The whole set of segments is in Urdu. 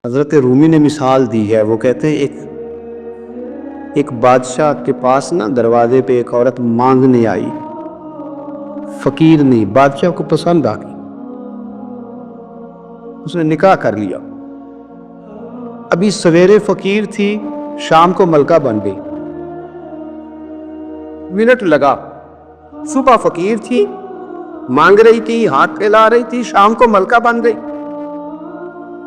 حضرت رومی نے مثال دی ہے، وہ کہتے ہیں ایک بادشاہ کے پاس نا دروازے پہ ایک عورت مانگنے آئی، فقیر نہیں، بادشاہ کو پسند آ گئی، اس نے نکاح کر لیا۔ ابھی سویرے فقیر تھی، شام کو ملکہ بن گئی، منٹ لگا، صبح فقیر تھی، مانگ رہی تھی، ہاتھ پھیلا رہی تھی، شام کو ملکہ بن گئی۔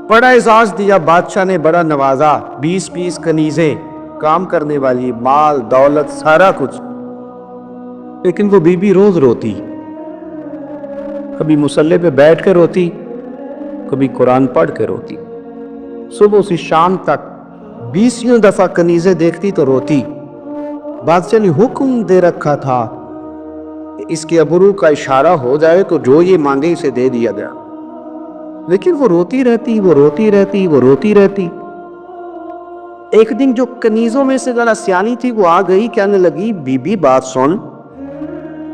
بڑا اعزاز دیا بادشاہ نے، بڑا نوازا، 20 کنیزیں، کام کرنے والی، مال دولت سارا کچھ، لیکن وہ بی بی روز روتی، کبھی مصلے پہ بیٹھ کے روتی، کبھی قرآن پڑھ کے روتی، صبح سے شام تک 20 دفعہ کنیزیں دیکھتی تو روتی۔ بادشاہ نے حکم دے رکھا تھا کہ اس کے ابرو کا اشارہ ہو جائے تو جو یہ مانگے اسے دے دیا گیا، لیکن وہ روتی رہتی، وہ روتی رہتی، وہ روتی رہتی۔ ایک دن جو کنیزوں میں سے ذرا سیانی تھی وہ آ گئی، کہنے لگی بی بی بات سن،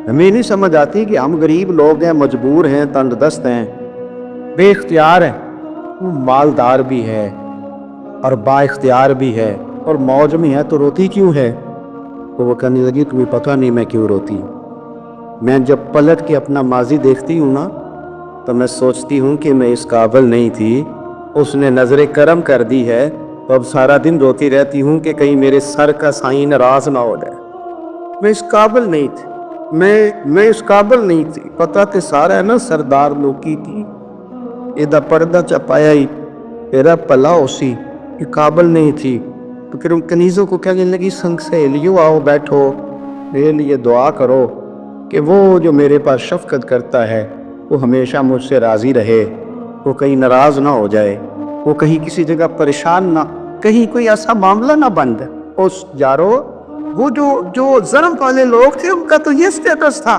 ہمیں نہیں سمجھ آتی کہ ہم غریب لوگ ہیں، مجبور ہیں، تنگ دست ہیں، بے اختیار ہیں، وہ مالدار بھی ہے اور با اختیار بھی ہے اور موج میں ہے، تو روتی کیوں ہے؟ تو وہ کہنے لگی تمہیں پتہ نہیں میں کیوں روتی ہوں، میں جب پلٹ کے اپنا ماضی دیکھتی ہوں نا تو میں سوچتی ہوں کہ میں اس قابل نہیں تھی، اس نے نظر کرم کر دی ہے، تو اب سارا دن روتی رہتی ہوں کہ کہیں میرے سر کا سائیں ناراض نہ ہو جائے۔ میں اس قابل نہیں تھی، میں اس قابل نہیں تھی، پتہ تے سارا ہے نا سردار لوکی تھی، ایدہ پردہ چپایا ہی تیرا پلا اسی، یہ قابل نہیں تھی۔ تو پھر ان کنیزوں کو کہنے لگی سنگ سہیلیوں آؤ بیٹھو، میرے لیے دعا کرو کہ وہ جو میرے پاس شفقت کرتا ہے وہ ہمیشہ مجھ سے راضی رہے، وہ کہیں ناراض نہ ہو جائے، وہ کہیں کسی جگہ پریشان نہ، کہیں کوئی ایسا معاملہ نہ بند۔ اس جارو وہ جو ظلم والے لوگ تھے ان کا تو یہ سٹیٹس تھا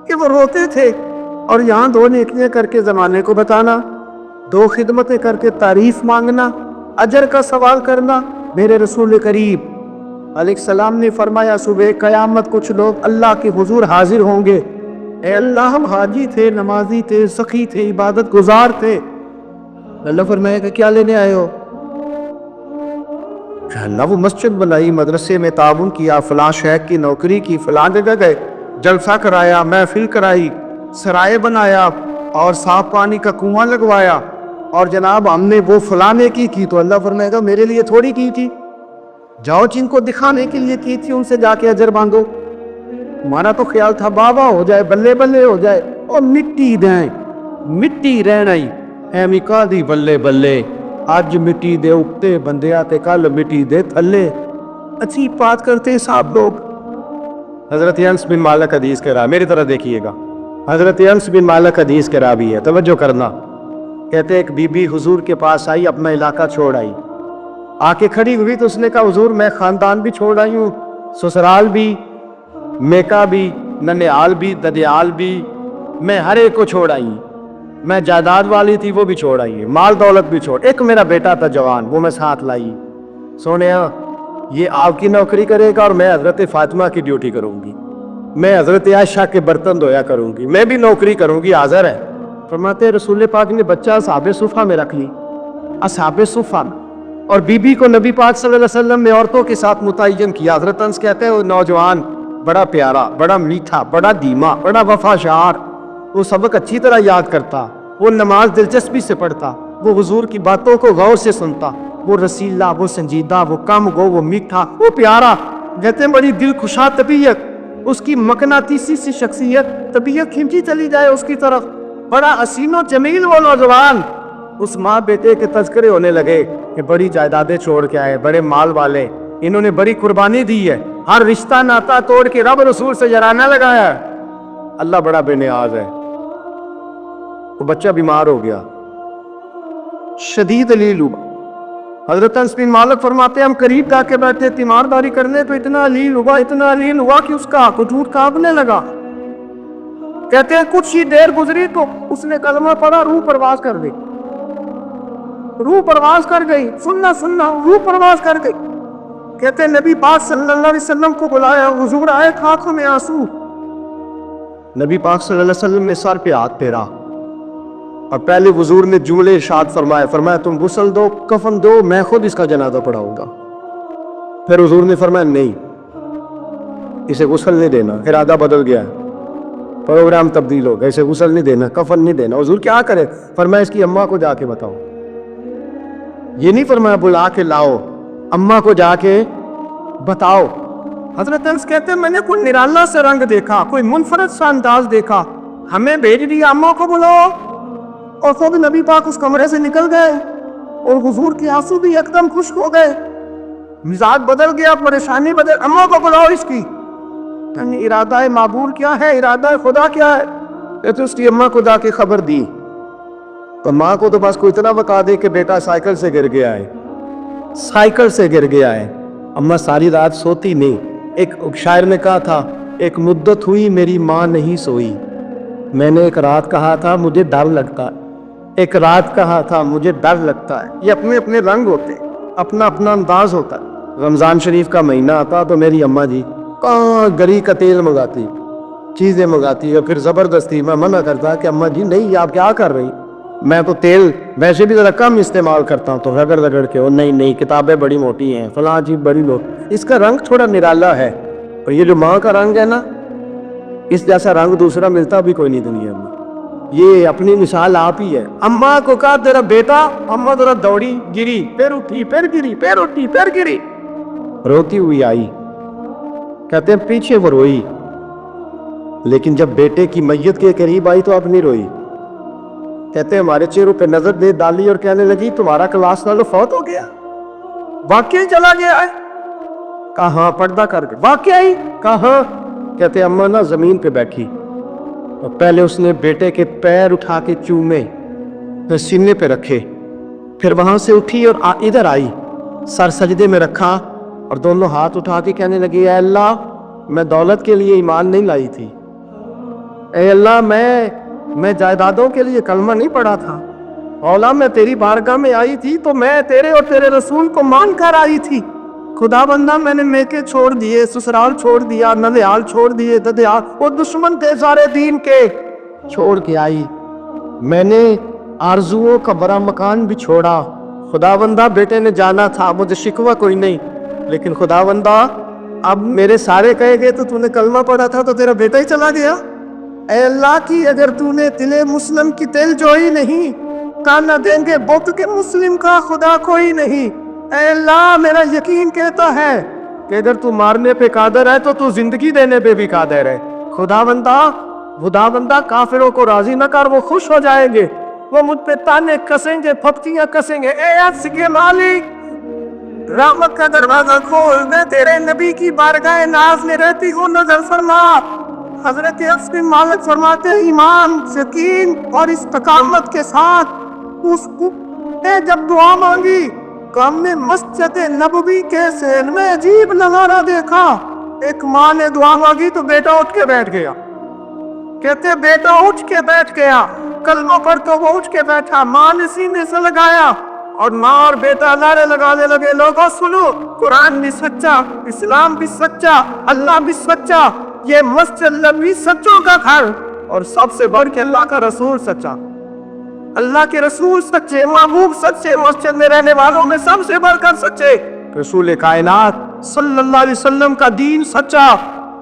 کہ وہ روتے تھے، اور یہاں 2 نیکیاں کر کے زمانے کو بتانا، 2 خدمتیں کر کے تعریف مانگنا، اجر کا سوال کرنا۔ میرے رسول کریم علیہ السلام نے فرمایا صبح قیامت کچھ لوگ اللہ کے حضور حاضر ہوں گے، اے اللہ ہم حاجی تھے، نمازی تھے، سخی تھے، عبادت گزار تھے۔ اللہ فرمائے کہ کیا لینے آئے ہو؟ اللہ وہ مسجد بنائی، مدرسے میں تعاون کیا، فلاں شیخ کی نوکری کی، فلاں جگہ گئے، جلسہ کرایا، محفل کرائی، سرائے بنایا اور صاف پانی کا کنواں لگوایا، اور جناب ہم نے وہ فلاں نیکی کی، تو اللہ فرمائے گا میرے لیے تھوڑی کی تھی، جاؤ جن کو دکھانے کے لیے کی تھی ان سے جا کے اجر مانگو، ہمارا تو خیال تھا بابا ہو جائے، بلے بلے ہو جائے، اور مٹی دیں، مٹی رہنا ہی ایمی کا دی بلے بلے، آج مٹی دے اگتے بندیا تے کل مٹی دے تھلے۔ اچھی بات کرتے ہیں صاحب لوگ۔ حضرت انس بن مالک حدیث کے راوی، میری طرح دیکھیے گا، حضرت انس بن مالک حدیث کے راوی ہے، توجہ کرنا۔ کہتے ایک بی بی حضور کے پاس آئی، اپنا علاقہ چھوڑ آئی، آ کے کھڑی ہوئی تو اس نے کہا حضور میں خاندان بھی چھوڑ آئی ہوں، سسرال بھی، میکا بھی، ننیال بھی، ددیال بھی، میں ہر ایک کو چھوڑ آئی ہوں، میں جائیداد والی تھی وہ بھی چھوڑ آئی ہے، مال دولت بھی چھوڑ، ایک میرا بیٹا تھا جوان وہ میں ساتھ لائی، سونیا یہ آپ کی نوکری کرے گا اور میں حضرت فاطمہ کی ڈیوٹی کروں گی، میں حضرت عائشہ کے برتن دھویا کروں گی، میں بھی نوکری کروں گی، حاضر ہے۔ فرماتے رسول پاک نے بچہ اصحاب صفہ میں رکھ لی، اصحاب صفہ میں، اور بی بی کو نبی پاک صلی اللہ علیہ وسلم نے عورتوں کے ساتھ متعین کیا۔ حضرت انس کہتے ہیں وہ نوجوان بڑا پیارا، بڑا میٹھا، بڑا دھیما، بڑا وفاشار، وہ سبق اچھی طرح یاد کرتا، وہ نماز دلچسپی سے پڑھتا، وہ حضور کی باتوں کو غور سے سنتا، وہ رسیلا، وہ سنجیدہ، وہ کم گو، وہ میٹھا، وہ پیارا، کہتے ہیں بڑی دل خوشا طبیعت، اس کی مقناطیسی سی شخصیت، طبیعت کھینچی چلی جائے اس کی طرف، بڑا حسین و جمیل وہ نوجوان۔ اس ماں بیٹے کے تذکرے ہونے لگے کہ بڑی جائیدادیں چھوڑ کے آئے، بڑے مال والے، انہوں نے بڑی قربانی دی ہے، ہر رشتہ ناتا توڑ کے رب رسول سے جرانہ لگایا ہے، اللہ بڑا بے نیاز ہے۔ وہ بچہ بیمار ہو گیا، شدید علیل ہوا۔ حضرت انس بن مالک فرماتے ہیں ہم قریب جا کے بیٹھے تیمارداری کرنے تو اتنا علیل ہوا، اتنا علیل ہوا کہ اس کا وجود کانپنے لگا۔ کہتے ہیں کچھ ہی دیر گزری تو اس نے کلمہ پڑھا، روح پرواز کر گئی، روح پرواز کر گئی، سننا سننا روح پرواز کر گئی۔ کہتے ہیں نبی پاک صلی اللہ علیہ وسلم کو بلایا، حضور آئے، آنکھوں میں آنسو، نبی پاک صلی اللہ علیہ وسلم نے سر پہ ہاتھ پھیرا، اور پہلے حضور نے جملے ارشاد فرمایا، فرمایا تم غسل دو، کفن دو، میں خود اس کا جنازہ پڑھاؤں گا۔ پھر حضور نے فرمایا نہیں، اسے غسل نہیں دینا، ارادہ بدل گیا، پروگرام تبدیل ہو گیا، اسے غسل نہیں دینا، کفن نہیں دینا۔ حضور کیا کرے؟ فرمایا اس کی اماں کو جا کے بتاؤ۔ یہ نہیں فرمایا بلا کے لاؤ، اماں کو جا کے بتاؤ۔ حضرت انس کہتے ہیں میں نے کوئی نرالا سے رنگ دیکھا، کوئی منفرد سا انداز دیکھا، ہمیں بھیج دیا اماں کو بلاؤ، اور خود نبی پاک اس کمرے سے نکل گئے، اور حضور کے آنسو بھی ایک دم خشک ہو گئے، مزاج بدل گیا، پریشانی بدل، اماں کو بلاؤ اس کی۔ یعنی ارادہ معبول کیا ہے، ارادہ خدا کیا ہے؟ تو اس کی اماں کو جا کے خبر دی، تو ماں کو تو بس کوئی اتنا بتا دے کہ بیٹا سائیکل سے گر گیا ہے، سائیکل سے گر گیا ہے۔ اماں ساری رات سوتی نہیں۔ ایک شاعر نے کہا تھا، ایک مدت ہوئی میری ماں نہیں سوئی، میں نے ایک رات کہا تھا مجھے ڈر لگتا ہے، ایک رات کہا تھا مجھے ڈر لگتا ہے۔ یہ اپنے اپنے رنگ ہوتے، اپنا اپنا انداز ہوتا ہے۔ رمضان شریف کا مہینہ آتا تو میری اماں جی کہاں گری کا تیل منگاتی، چیزیں منگاتی، اور پھر زبردستی میں منع کرتا کہ اماں جی نہیں، آپ کیا کر رہی؟ میں تو تیل ویسے بھی ذرا کم استعمال کرتا ہوں، تو رگڑ رگڑ کے، اور نہیں کتابیں بڑی موٹی ہیں، فلاں چیز بڑی موٹی، اس کا رنگ تھوڑا نرالا ہے، اور یہ جو ماں کا رنگ ہے نا، اس جیسا رنگ دوسرا ملتا بھی کوئی نہیں دنیا میں۔ یہ اپنی مثال آپ ہی ہے۔ اماں کو کہا تیرا بیٹا، اماں ذرا دوڑی، گری، پھر اٹھی، پھر گری، پھر اٹھی، پھر گری، روتی ہوئی آئی۔ کہتے ہیں پیچھے وہ روئی، لیکن جب بیٹے کی میت کے قریب آئی تو اب نہیں روئی۔ کہتے ہیں ہمارے چہروں پہ نظر دے ڈالی اور کہنے لگی تمہارا کلاس نالو فوت ہو گیا، واقعی چلا گیا ہے؟ کہا ہاں، پردہ کر کے، واقعی؟ کہا ہاں۔ کہتے اماں نا زمین پہ بیٹھی، اور پہلے اس نے بیٹے کے پیر اٹھا کے چومے، پھر سینے پہ رکھے، پھر وہاں سے اٹھی اور ادھر آئی، سر سجدے میں رکھا، اور دونوں ہاتھ اٹھا کے کہنے لگی اے اللہ، میں دولت کے لیے ایمان نہیں لائی تھی، اے اللہ میں جائیدادوں کے لیے کلمہ نہیں پڑھا تھا، مولا میں تیری بارگاہ میں آئی تھی تو میں تیرے اور تیرے رسول کو مان کر آئی تھی، خدا بندہ میں نے میکے چھوڑ دیے، سسرال چھوڑ دیا، ننیال چھوڑ دیے، ددیال، وہ دشمن تھے سارے دین کے، چھوڑ کے آئی، میں نے آرزوؤں کا بڑا مکان بھی چھوڑا، خدا بندہ بیٹے نے جانا تھا، مجھے شکوہ کوئی نہیں، لیکن خدا بندہ اب میرے سارے کہے گئے تو نے کلمہ پڑھا تھا تو تیرا بیٹا ہی چلا گیا، اے اللہ کی اگر نے دل مسلم کی دل جوئی نہیں، کانا دیں گے بت کے مسلم کا خدا کوئی نہیں، اے اللہ میرا یقین کہتا ہے کہ اگر تو مارنے پہ قادر ہے تو تو زندگی دینے پہ بھی قادر ہے، خدا بندہ کافروں کو راضی نہ کر، وہ خوش ہو جائیں گے، وہ مجھ پہ تانے کسیں گے، پھپتیاں کسیں گے، اے عرش کے مالک رحمت کا دروازہ کھول دے، تیرے نبی کی بارگاہ ناز میں رہتی ہوں، نظر فرما۔ حضرت عرش کے مالک فرماتے ہیں ایمان، یقین اور استقامت کے ساتھ اس نے جب دعا مانگی تو ہم نے مسجد نبوی کے سین میں عجیب نظارہ دیکھا، ایک ماں نے دعا مانگی تو بیٹا اٹھ کے بیٹھ گیا، کہتے بیٹا اٹھ کے بیٹھ گیا، کلمہ پڑھ تو وہ اٹھ کے بیٹھا، ماں نے سینے سے لگایا، اور ماں اور بیٹا نعرے لگانے لگے لوگوں سنو، قرآن بھی سچا، اسلام بھی سچا، اللہ بھی سچا، یہ مسجد نبوی سچوں کا گھر، اور سب سے بڑھ کے اللہ کا رسول سچا، اللہ کے رسول سچے، محبوب سچے، مسجد میں رہنے والوں میں سب سے بڑھ کر سچے، رسول کائنات صلی اللہ علیہ وسلم کا دین سچا۔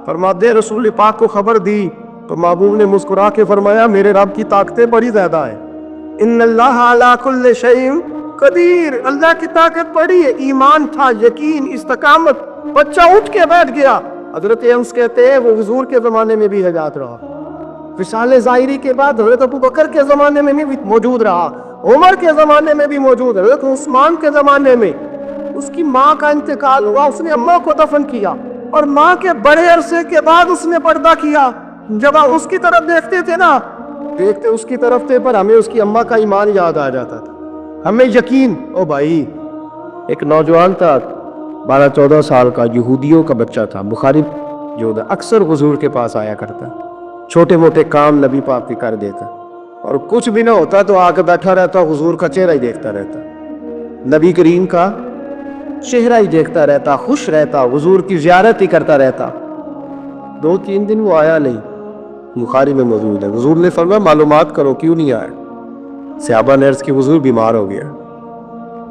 فرماتے رسول پاک کو خبر دی تو محبوب نے مسکرا کے فرمایا میرے رب کی طاقتیں بڑی زیادہ ہیں، ان اللہ علی کل شیء قدیر، اللہ کی طاقت بڑی ہے، ایمان تھا، یقین، استقامت، بچہ اٹھ کے بیٹھ گیا۔ حضرت انس کہتے ہیں وہ حضور کے زمانے میں بھی حیات رہا، وصال ظاہری کے بعد حضرت ابوبکر کے زمانے میں بھی موجود رہا، عمر کے زمانے میں بھی موجود رہا، حضرت عثمان کے زمانے میں اس کی ماں کا انتقال ہوا، اس نے اماں کو دفن کیا، اور ماں کے بڑے عرصے کے بعد اس نے پردہ کیا، جب ہم اس کی طرف دیکھتے تھے نا، دیکھتے اس کی طرف تھے پر ہمیں اس کی اماں کا ایمان یاد آ جاتا تھا، ہمیں یقین۔ او بھائی، ایک نوجوان تھا 12-14 سال کا، یہودیوں کا بچہ تھا، بخاری جو اکثر حضور کے پاس آیا کرتا، چھوٹے موٹے کام نبی پاک کے کر دیتا، اور کچھ بھی نہ ہوتا تو آ کے بیٹھا رہتا، حضور کا چہرہ ہی دیکھتا رہتا، نبی کریم کا چہرہ ہی دیکھتا رہتا، خوش رہتا، حضور کی زیارت ہی کرتا رہتا۔ 2-3 دن وہ آیا نہیں، بخاری میں موجود ہے، حضور نے فرمایا معلومات کرو کیوں نہیں آیا، صحابہ نے عرض کی حضور بیمار ہو گیا،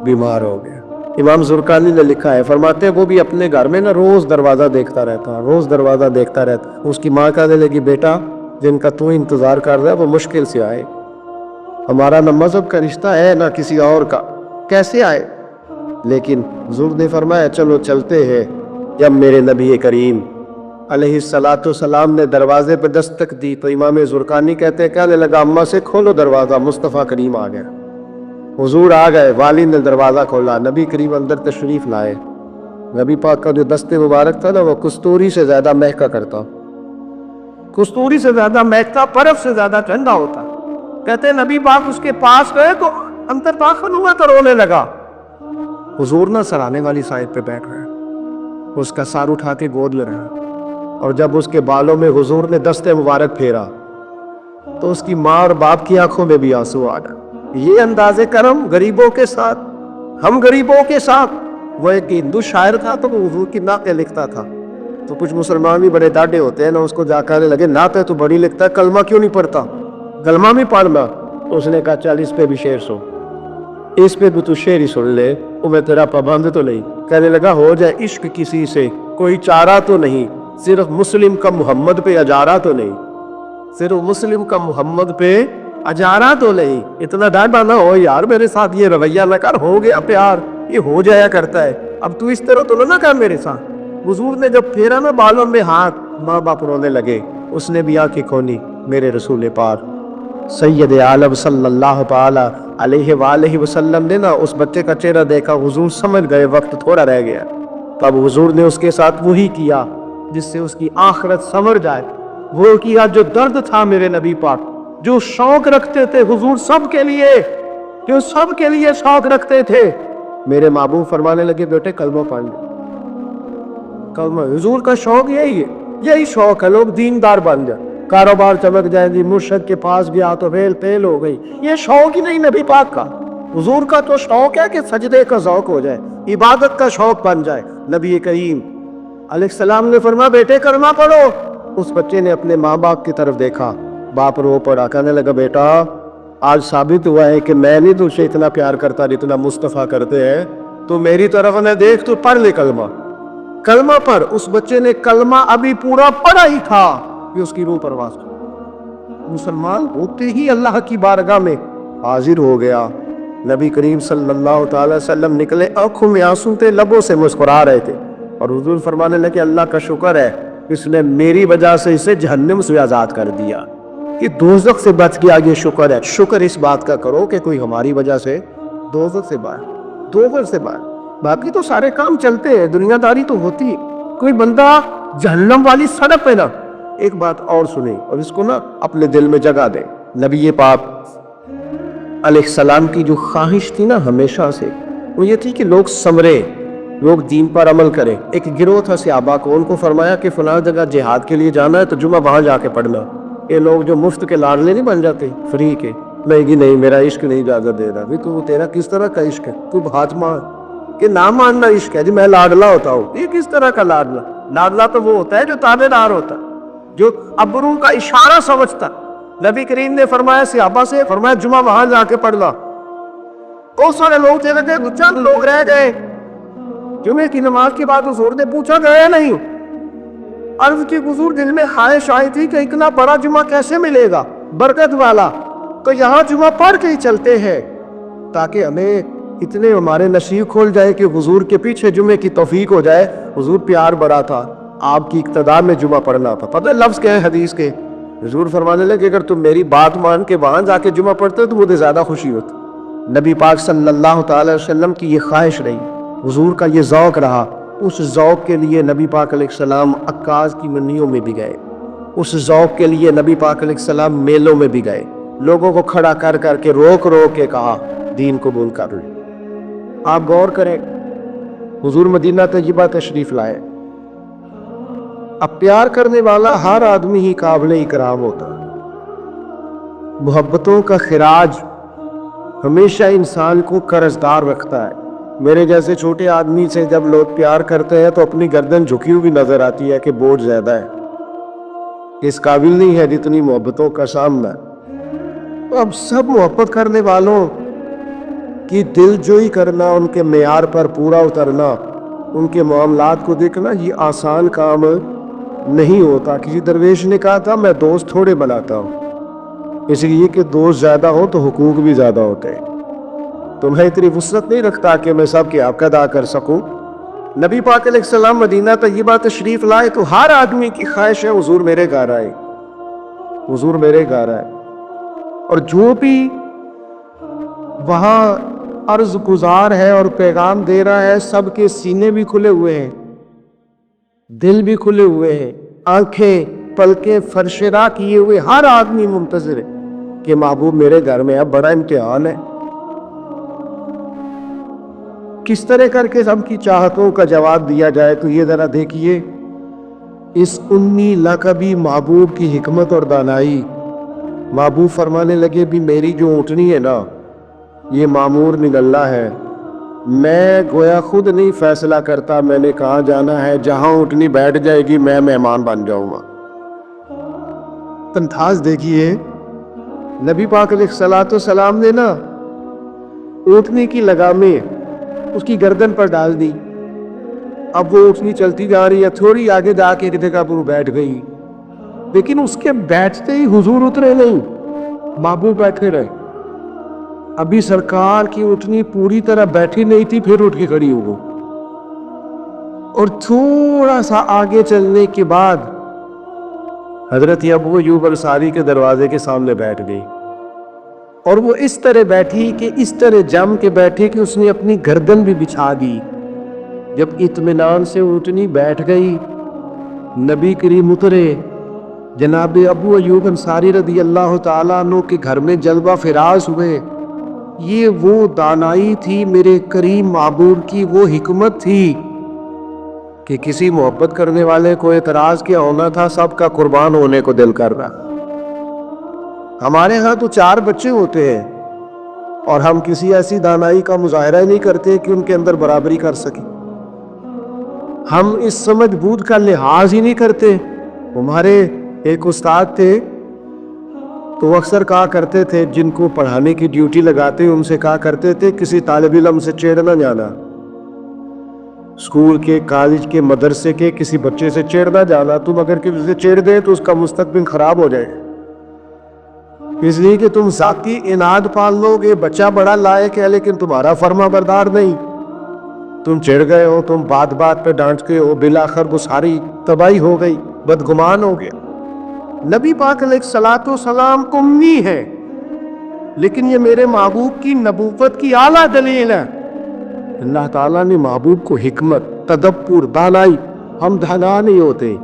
بیمار ہو گیا۔ امام زرقانی نے لکھا ہے، فرماتے ہیں وہ بھی اپنے گھر میں نا روز دروازہ دیکھتا رہتا، روز دروازہ دیکھتا رہتا۔ اس کی ماں کہنے لگی بیٹا جن کا تو انتظار کر رہا ہے وہ مشکل سے آئے، ہمارا نہ مذہب کا رشتہ ہے نہ کسی اور کا، کیسے آئے؟ لیکن حضور نے فرمایا چلو چلتے ہیں۔ جب میرے نبی کریم علیہ السلام نے دروازے پہ دستک دی تو امام زرقانی کہنے لگا اماں سے کھولو دروازہ، مصطفیٰ کریم آ گیا۔ حضور آ گئے، والد نے دروازہ کھولا، نبی کریم اندر تشریف لائے۔ نبی پاک کا جو دست مبارک تھا نا وہ کستوری سے زیادہ مہکا کرتا، کستوری سے زیادہ مہکتا، برف سے زیادہ ٹھنڈا ہوتا۔ کہتے نبی پاک اس کے پاس گئے تو اندر داخل ہوا تو رونے لگا۔ حضور نہ سرانے والی سائڈ پہ بیٹھ گئے، اس کا سار اٹھا کے گود میں رہا، اور جب اس کے بالوں میں حضور نے دست مبارک پھیرا تو اس کی ماں اور باپ کی آنکھوں میں بھی آنسو آ گئے۔ یہ انداز کرم غریبوں کے ساتھ، ہم غریبوں کے ساتھ۔ وہ ایک ہندو شاعر تھا تو وہ حضور کی نعتیں لکھتا تھا، تو کچھ مسلمان بھی بڑے ڈاڈے ہوتے ہیں نا، اس کو جا کر لگے نعتیں تو بڑی لکھتا ہے، کلمہ کیوں نہیں پڑھتا، کلمہ بھی پڑھنا۔ تو اس نے کہا چل اس پہ بھی شعر سن، اس پہ بھی تو شعر ہی سن لے، وہ میں تیرا پابند تو نہیں۔ کہنے لگا ہو جائے عشق کسی سے کوئی چارہ تو نہیں، صرف مسلم کا محمد پہ اجارہ تو نہیں، صرف مسلم کا محمد پہ اجارہ تو نہیں۔ اتنا ڈانٹا نہ ہو یار، میرے ساتھ یہ رویہ نہ کر، ہو گیا پیار، یہ ہو جایا کرتا ہے، اب تو اس طرح تو نہ کر میرے ساتھ۔ حضور نے جب پھیرا نا بالوں میں ہاتھ، ماں باپ رونے لگے، اس نے بھی آنکھیں کھولی۔ میرے رسول پاک سید عالم صلی اللہ تعالی علیہ وآلہ وسلم نے نا اس بچے کا چہرہ دیکھا، حضور سمجھ گئے وقت تھوڑا رہ گیا۔ تب حضور نے اس کے ساتھ وہی کیا جس سے اس کی آخرت سنور جائے، وہ کیا جو درد تھا میرے نبی پاک، جو شوق رکھتے تھے حضور سب کے لیے، جو سب کے لیے شوق رکھتے تھے۔ میرے محبوب فرمانے لگے بیٹے کلمہ پڑھ لو، کلمہ۔ حضور کا شوق یہی ہے، یہی شوق ہے، لوگ دیندار بن جائیں، کاروبار چمک جائے، جی مرشد کے پاس گیا تو ویل پیل ہو گئی، یہ شوق ہی نہیں نبی پاک کا۔ حضور کا تو شوق ہے کہ سجدے کا ذوق ہو جائے، عبادت کا شوق بن جائے۔ نبی کریم علیہ السلام نے فرمایا بیٹے کلمہ پڑھو۔ اس بچے نے اپنے ماں باپ کی طرف دیکھا، باپ رو پڑا، کہنے لگا بیٹا آج ثابت ہوا ہے کہ میں نہیں تجھ سے اتنا پیار کرتا جتنا مصطفیٰ کرتے ہیں، تو میری طرف نہ دیکھ، تو پڑھ لے کلمہ، کلمہ پڑھ۔ اس بچے نے کلمہ ابھی پورا پڑھا ہی تھا کہ اس کی روح پرواز کی، مسلمان ہوتے ہی اللہ کی بارگاہ میں حاضر ہو گیا۔ نبی کریم صلی اللہ تعالی وسلم نکلے، آنکھوں میں آنسو تھے، لبوں سے مسکرا رہے تھے، اور حضور فرمانے لگے اللہ کا شکر ہے اس نے میری وجہ سے اسے جہنم سے آزاد کر دیا، کہ دوزخ سے بچ گیا، یہ شکر ہے۔ شکر اس بات کا کرو کہ کوئی ہماری وجہ سے دوزخ سے باہر، دوزخ سے باہر۔ باقی تو سارے کام چلتے ہیں، دنیا داری تو ہوتی ہے، کوئی بندہ جہنم والی سڑک پہ نہ۔ ایک بات اور سنیں اور اس کو نا اپنے دل میں جگہ دیں، نبی پاک علیہ السلام کی جو خواہش تھی نا ہمیشہ سے، وہ یہ تھی کہ لوگ سمرے، لوگ دین پر عمل کریں۔ ایک گروہ تھا صحابہ کو، ان کو فرمایا کہ فلاں جگہ جہاد کے لیے جانا ہے تو جمعہ وہاں جا کے پڑھنا۔ یہ لوگ جو مفت کے لاڈلے نہیں بن جاتے، فری کے، نہیں میرا عشق نہیں اجازت دے رہا۔ بھی تو تیرا کس طرح کا عشق ہے؟ تو ہاتھ مان کہ نہ ماننا عشق ہے، جی میں لاڈلا ہوتا ہوں۔ یہ کس طرح کا لاڈلا؟ لاڈلا تو وہ ہوتا ہے جو تابع دار ہوتا ہے، جو ابرو کا اشارہ سمجھتا۔ نبی کریم نے فرمایا صحابہ سے، فرمایا جمعہ وہاں جا کے پڑھنا۔ بہت سارے لوگ چلے گئے، چند لوگ رہ گئے۔ جمعے کی نماز کے بعد حضور نے پوچھا گیا نہیں؟ عرض کی حضور دل میں خواہش آئی تھی کہ اتنا بڑا جمعہ کیسے ملے گا برکت والا، تو یہاں جمعہ پڑھ کے ہی چلتے ہیں تاکہ ہمیں اتنے ہمارے نصیب کھول جائے کہ حضور کے پیچھے جمعے کی توفیق ہو جائے۔ حضور پیار بڑا تھا، آپ کی اقتداء میں جمعہ پڑھنا تھا۔ پتہ ہے لفظ کیا ہے حدیث کے؟ حضور فرمانے لگے اگر تم میری بات مان کے وہاں جا کے جمعہ پڑھتے تو مجھے زیادہ خوشی ہوتی۔ نبی پاک صلی اللہ تعالی وسلم کی یہ خواہش رہی، حضور کا یہ ذوق رہا۔ اس ذوق کے لیے نبی پاک علیہ السلام عکاظ کی منڈیوں میں بھی گئے، اس ذوق کے لیے نبی پاک علیہ السلام میلوں میں بھی گئے، لوگوں کو کھڑا کر کر کے روک روک کے کہا دین قبول کر لیں۔ آپ غور کریں، حضور مدینہ طیبہ تشریف لائے، اب پیار کرنے والا ہر آدمی ہی قابل اکرام ہوتا ہے۔ محبتوں کا خراج ہمیشہ انسان کو قرضدار رکھتا ہے۔ میرے جیسے چھوٹے آدمی سے جب لوگ پیار کرتے ہیں تو اپنی گردن جھکی ہوئی نظر آتی ہے کہ بوجھ زیادہ ہے، اس قابل نہیں ہے جتنی محبتوں کا سامنا۔ اب سب محبت کرنے والوں کی دل جوئی کرنا، ان کے معیار پر پورا اترنا، ان کے معاملات کو دیکھنا، یہ آسان کام نہیں ہوتا۔ کسی درویش نے کہا تھا میں دوست تھوڑے بناتا ہوں، اس لیے کہ دوست زیادہ ہو تو حقوق بھی زیادہ ہوتے ہیں، تو میں اتنی وسعت نہیں رکھتا کہ میں سب کے حق ادا کر سکوں۔ نبی پاک علیہ السلام مدینہ طیبہ تشریف لائے تو ہر آدمی کی خواہش ہے حضور میرے گھر آئے، حضور میرے گھر آئے، اور جو بھی وہاں عرض گزار ہے اور پیغام دے رہا ہے، سب کے سینے بھی کھلے ہوئے ہیں، دل بھی کھلے ہوئے ہیں، آنکھیں پلکیں فرش راہ کیے ہوئے، ہر آدمی منتظر ہے کہ محبوب میرے گھر میں اب بڑا امتحان ہے۔ کس طرح کر کے سب کی چاہتوں کا جواب دیا جائے تو یہ ذرا دیکھیے اس امی لقبی محبوب کی حکمت اور دانائی۔ محبوب فرمانے لگے بھی میری جو اونٹنی ہے نا یہ معمور من اللہ ہے، میں گویا خود نہیں فیصلہ کرتا میں نے کہاں جانا ہے، جہاں اونٹنی بیٹھ جائے گی میں مہمان بن جاؤں گا۔ تنخواہ دیکھیے نبی پاک علیہ السلام نے نا اونٹنی کی لگامیں اس کی گردن پر ڈال دی، اب وہ اونٹنی چلتی جا رہی ہے، تھوڑی آگے جا کے ایک جگہ پر بیٹھ گئی، لیکن اس کے بیٹھتے ہی حضور اترے نہیں، محبوب بیٹھے رہے۔ ابھی سرکار کی اونٹنی پوری طرح بیٹھی نہیں تھی، پھر اٹھ کے کھڑی ہو گئی، اور تھوڑا سا آگے چلنے کے بعد حضرت ابو ایوب انصاری کے دروازے کے سامنے بیٹھ گئی، اور وہ اس طرح بیٹھی کہ اس طرح جم کے بیٹھی کہ اس نے اپنی گردن بھی بچھا دی۔ جب اطمینان سے اونٹنی بیٹھ گئی، نبی کریم اترے، جناب ابو ایوب انصاری رضی اللہ تعالیٰ عنہ کے گھر میں جلوہ فراز ہوئے۔ یہ وہ دانائی تھی میرے کریم محبوب کی، وہ حکمت تھی کہ کسی محبت کرنے والے کو اعتراض کیا ہونا تھا، سب کا قربان ہونے کو دل کر رہا۔ ہمارے ہاں تو 4 بچے ہوتے ہیں اور ہم کسی ایسی دانائی کا مظاہرہ نہیں کرتے کہ ان کے اندر برابری کر سکیں، ہم اس سمجھ بوجھ کا لحاظ ہی نہیں کرتے۔ ہمارے ایک استاد تھے تو اکثر کہا کرتے تھے، جن کو پڑھانے کی ڈیوٹی لگاتے ان سے کہا کرتے تھے کسی طالب علم سے چیڑ نہ جانا، اسکول کے، کالج کے، مدرسے کے کسی بچے سے چیڑ نہ جانا، تم اگر کسی سے چیڑ دے تو اس کا مستقبل خراب ہو جائے، اس لیے کہ تم ذاتی اناد پال لو گے، بچہ بڑا لائق ہے لیکن تمہارا فرما بردار نہیں، تم چڑ گئے ہو، تم بات بات پہ ڈانٹ کے ہو، بالآخر وہ ساری تباہی ہو گئی، بدگمان ہو گیا۔ نبی پاک علیہ السلام امی ہے، لیکن یہ میرے محبوب کی نبوت کی اعلیٰ دلیل ہے۔ اللہ تعالیٰ نے محبوب کو حکمت، تدبر، دانائی، ہم دانا نہیں ہوتے،